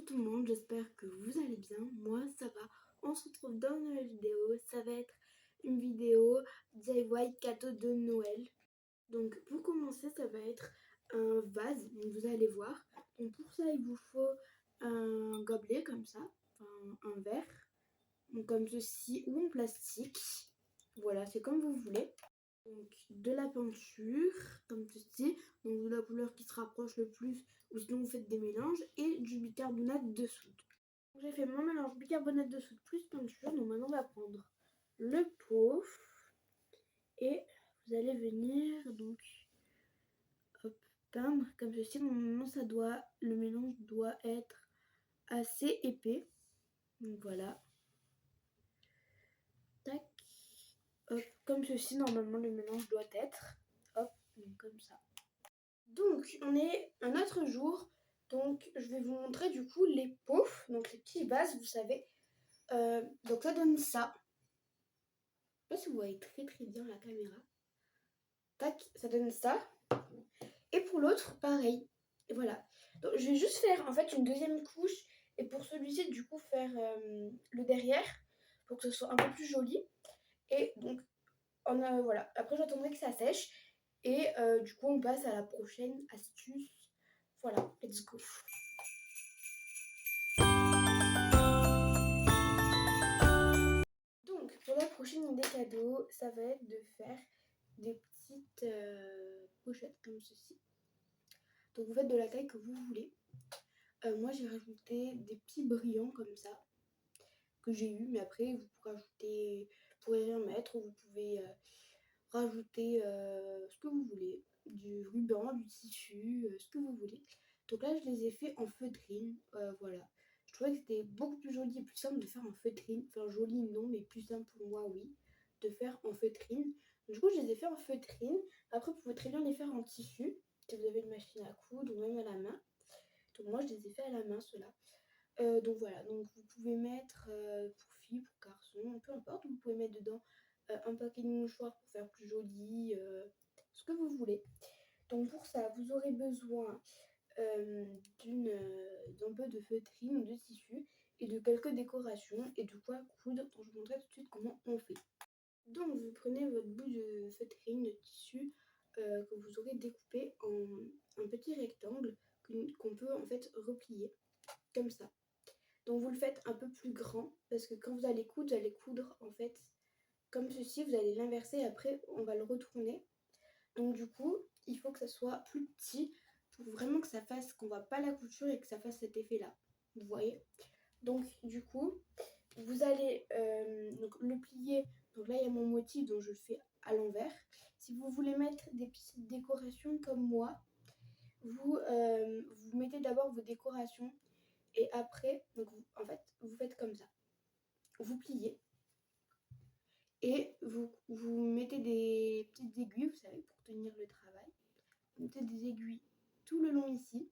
tout le monde, j'espère que vous allez bien. Moi ça va. On se retrouve dans une nouvelle vidéo. Ça va être une vidéo DIY cadeau de Noël. Donc pour commencer, ça va être un vase, donc vous allez voir. Donc pour ça, il vous faut un gobelet comme ça, enfin un verre, donc comme ceci, ou en plastique. Voilà, c'est comme vous voulez. Donc de la peinture comme ceci, donc de la couleur qui se rapproche le plus, ou sinon vous faites des mélanges, et du bicarbonate de soude. J'ai fait mon mélange bicarbonate de soude plus peinture. Donc maintenant on va prendre le pot et vous allez venir donc hop, peindre comme ceci. Normalement ça doit, le mélange doit être assez épais. Donc voilà, tac, hop, comme ceci normalement le mélange doit être, hop, donc comme ça. Donc on est un autre jour, donc je vais vous montrer du coup les pots, donc les petits vases, vous savez. Donc ça donne ça. Je sais pas si vous voyez très bien la caméra. Tac, ça donne ça. Et pour l'autre, pareil. Et voilà. Donc je vais juste faire en fait une deuxième couche. Et pour celui-ci, du coup, faire le derrière. Pour que ce soit un peu plus joli. Et donc, voilà. Après, j'attendrai que ça sèche. Et du coup, on passe à la prochaine astuce. Voilà, let's go. Donc, pour la prochaine idée cadeau, ça va être de faire des petites pochettes comme ceci. Donc vous faites de la taille que vous voulez. Moi j'ai rajouté des petits brillants comme ça que j'ai eu, mais après vous pourrez ajouter, vous pourrez rien mettre, ou vous pouvez rajouter ce que vous voulez, du ruban, du tissu, ce que vous voulez. Donc là je les ai fait en feutrine, voilà. Je trouvais que c'était beaucoup plus joli et plus simple de faire en feutrine. Enfin joli non, mais plus simple pour moi oui, de faire en feutrine. Du coup je les ai fait en feutrine. Après vous pouvez très bien les faire en tissu, si vous avez une machine à coudre ou même à la main. Donc moi je les ai fait à la main ceux-là. Donc voilà, donc vous pouvez mettre pour filles, pour garçons, peu importe, vous pouvez mettre dedans un paquet de mouchoirs pour faire plus joli, ce que vous voulez. Donc pour ça, vous aurez besoin d'un peu de feutrine ou de tissu et de quelques décorations et de quoi coudre. Donc je vous montrerai tout de suite comment on fait. Donc vous prenez votre bout de feutrine, de tissu que vous aurez découpé en un petit rectangle qu'on peut en fait replier comme ça. Donc vous le faites un peu plus grand parce que quand vous allez coudre en fait comme ceci, vous allez l'inverser, après on va le retourner. Donc du coup, il faut que ça soit plus petit pour vraiment que ça fasse, qu'on voit pas la couture et que ça fasse cet effet là. Vous voyez? Donc du coup, vous allez donc le plier. Donc là il y a mon motif, donc je le fais à l'envers. Si vous voulez mettre des petites décorations comme moi, vous mettez d'abord vos décorations. Et après, donc en fait, vous faites comme ça. Vous pliez et vous mettez des petites aiguilles, vous savez, pour tenir le travail. Vous mettez des aiguilles tout le long ici,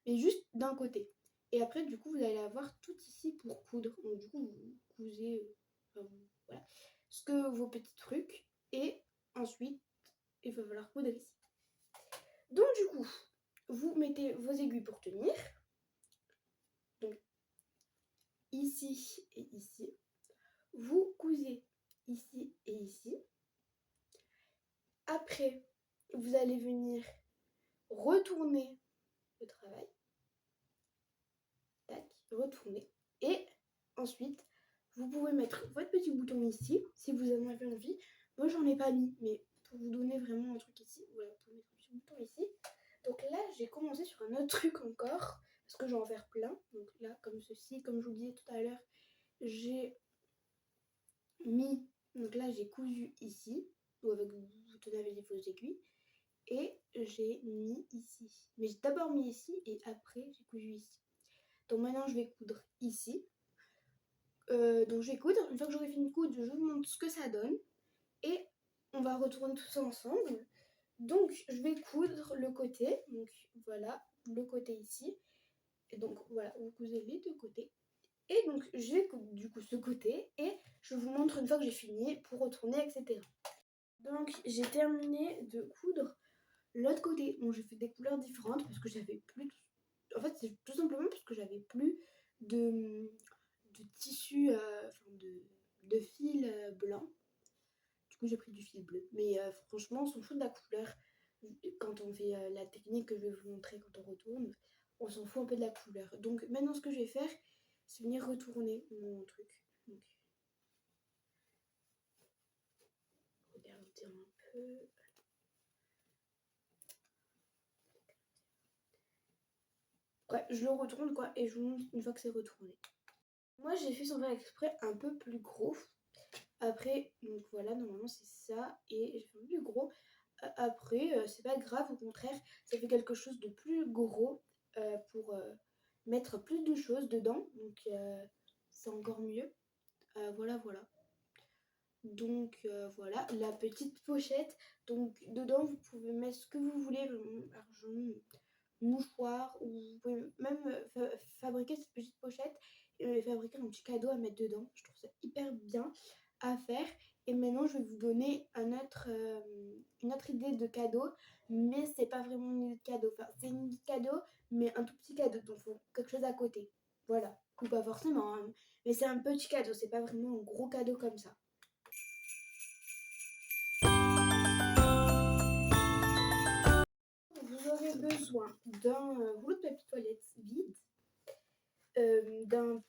mais juste d'un côté. Et après, du coup, vous allez avoir tout ici pour coudre. Donc du coup, vous cousez, voilà, ce que vos petits trucs. Et ensuite, il va falloir coudre ici. Donc du coup, vous mettez vos aiguilles pour tenir. Donc ici et ici. Vous cousez ici et ici. Après, vous allez venir retourner le travail. Tac, retourner. Et ensuite, vous pouvez mettre votre petit bouton ici, si vous en avez envie. Moi, j'en ai pas mis, mais pour vous donner vraiment un truc ici, voilà, vous pouvez mettre un petit bouton ici. Donc là, j'ai commencé sur un autre truc encore, parce que je vais en faire plein. Donc là, comme ceci, comme je vous disais tout à l'heure, j'ai mis, donc là, j'ai cousu ici, ou avec vous tenez avec vos aiguilles. Et j'ai mis ici. Mais j'ai d'abord mis ici et après j'ai cousu ici. Donc maintenant je vais coudre ici. Donc je vais coudre. Une fois que j'aurai fini de coudre, je vous montre ce que ça donne. Et on va retourner tout ça ensemble. Donc je vais coudre le côté. Donc voilà, le côté ici. Et donc voilà, vous cousez les deux côtés. Et donc je vais coudre du coup ce côté. Et je vous montre une fois que j'ai fini pour retourner, etc. Donc j'ai terminé de coudre l'autre côté. Bon, j'ai fait des couleurs différentes parce que j'avais plus en fait, c'est tout simplement parce que j'avais plus de tissu, enfin de fil blanc. Du coup, j'ai pris du fil bleu. Mais franchement, on s'en fout de la couleur. Quand on fait la technique que je vais vous montrer quand on retourne, on s'en fout un peu de la couleur. Donc maintenant, ce que je vais faire, c'est venir retourner mon truc. Donc, regardez un peu. Ouais, je le retourne quoi, et je vous montre une fois que c'est retourné. Moi, j'ai fait sans faire exprès un peu plus gros. Après, donc voilà, normalement c'est ça, et j'ai fait un peu plus gros. Après, c'est pas grave, au contraire, ça fait quelque chose de plus gros pour mettre plus de choses dedans. Donc c'est encore mieux. Voilà, voilà. Donc voilà, la petite pochette. Donc dedans, vous pouvez mettre ce que vous voulez, argent, mouchoir, ou vous pouvez même fabriquer cette petite pochette et fabriquer un petit cadeau à mettre dedans. Je trouve ça hyper bien à faire. Et maintenant, je vais vous donner une autre idée de cadeau, mais c'est pas vraiment une idée de cadeau. Enfin, c'est une idée de cadeau, mais un tout petit cadeau, donc il faut quelque chose à côté. Voilà, ou pas forcément, hein, mais c'est un petit cadeau, c'est pas vraiment un gros cadeau comme ça. Vous aurez besoin d'un rouleau de papier toilette vide, d'un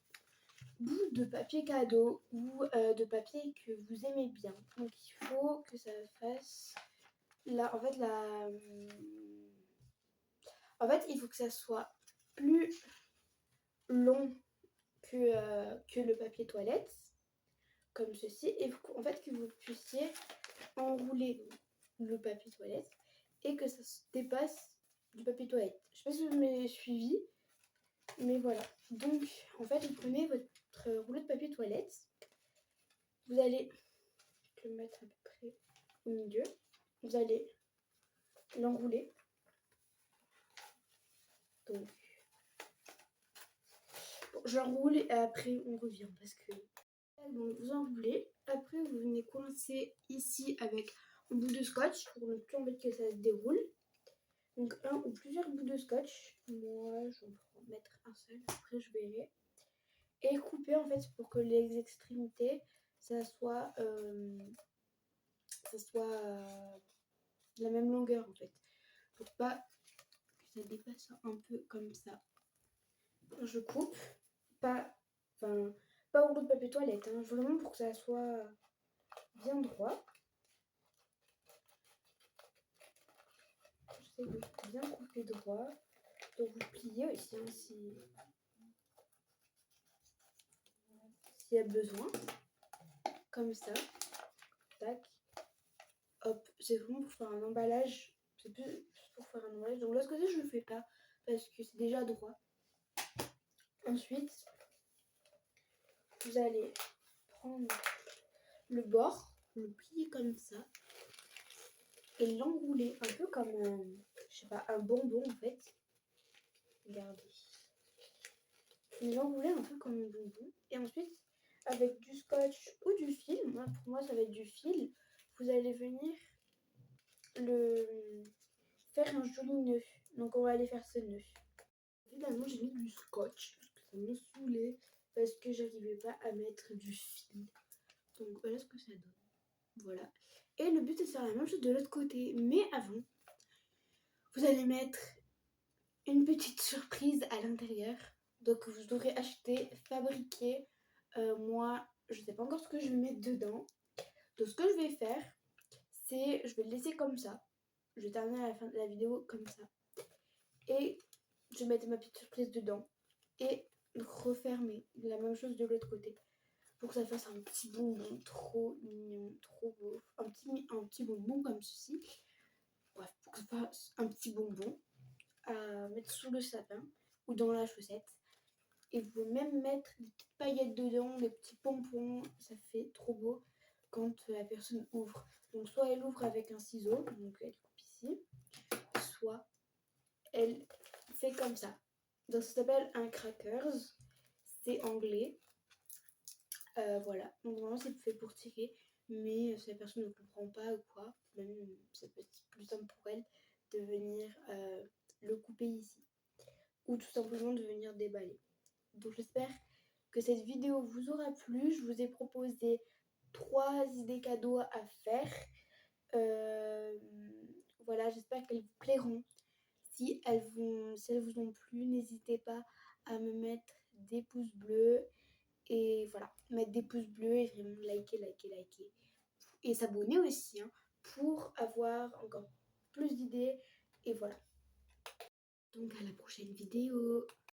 bout de papier cadeau ou de papier que vous aimez bien. Donc il faut que ça fasse là, en fait il faut que ça soit plus long que le papier toilette, comme ceci, et en fait que vous puissiez enrouler le papier toilette et que ça se dépasse du papier toilette. Je sais pas si vous m'avez suivi, mais voilà. Donc en fait vous prenez votre rouleau de papier toilette, vous allez le mettre à peu près au milieu, vous allez l'enrouler. Donc bon, je l'enroule et après on revient parce que donc vous enroulez, après vous venez coincer ici avec un bout de scotch pour ne plus embêter que ça se déroule. Donc un ou plusieurs bouts de scotch, moi je vais en mettre un seul, après je verrai, et couper en fait pour que les extrémités ça soit de la même longueur en fait, pour pas que ça dépasse un peu comme ça. Je coupe, pas, enfin, pas au rouleau de papier toilette, hein, vraiment pour que ça soit bien droit. J'essaie de bien couper droit. Donc vous pliez aussi hein, s'il y a besoin. Comme ça. Tac. Hop. C'est vraiment pour faire un emballage. C'est plus pour faire un emballage. Donc là, ce côté, je ne le fais pas parce que c'est déjà droit. Ensuite, vous allez prendre le bord, le plier comme ça et l'enrouler un peu comme je sais pas, un bonbon en fait. Regardez. L'enrouler un peu comme un bonbon. Et ensuite, avec du scotch ou du fil, pour moi ça va être du fil, vous allez venir faire un joli nœud. Donc on va aller faire ce nœud. Finalement j'ai mis du scotch parce que ça me saoulait, parce que j'arrivais pas à mettre du fil. Donc voilà ce que ça donne. Voilà. Et le but c'est de faire la même chose de l'autre côté. Mais avant, vous allez mettre une petite surprise à l'intérieur. Donc vous devrez acheter, fabriquer. Moi, je sais pas encore ce que je vais mettre dedans. Donc ce que je vais faire, c'est je vais le laisser comme ça. Je vais terminer à la fin de la vidéo comme ça. Et je vais mettre ma petite surprise dedans. Et refermer la même chose de l'autre côté. Pour que ça fasse un petit bonbon trop mignon, trop beau. Un petit bonbon comme ceci. Bref, pour que ça fasse un petit bonbon à mettre sous le sapin ou dans la chaussette. Et vous pouvez même mettre des petites paillettes dedans, des petits pompons. Ça fait trop beau quand la personne ouvre. Donc soit elle ouvre avec un ciseau, donc elle coupe ici, soit elle fait comme ça. Donc ça s'appelle un crackers, c'est anglais. Voilà, donc vraiment c'est fait pour tirer, mais si la personne ne comprend pas ou quoi, même ça peut être plus simple pour elle de venir le couper ici. ou tout simplement de venir déballer. Donc j'espère que cette vidéo vous aura plu. Je vous ai proposé 3 idées cadeaux à faire. Voilà, j'espère qu'elles vous plairont. Si elles vous ont plu, n'hésitez pas à me mettre des pouces bleus. Et voilà, mettre des pouces bleus et vraiment liker. Et s'abonner aussi, hein, pour avoir encore plus d'idées. Et voilà. Donc à la prochaine vidéo.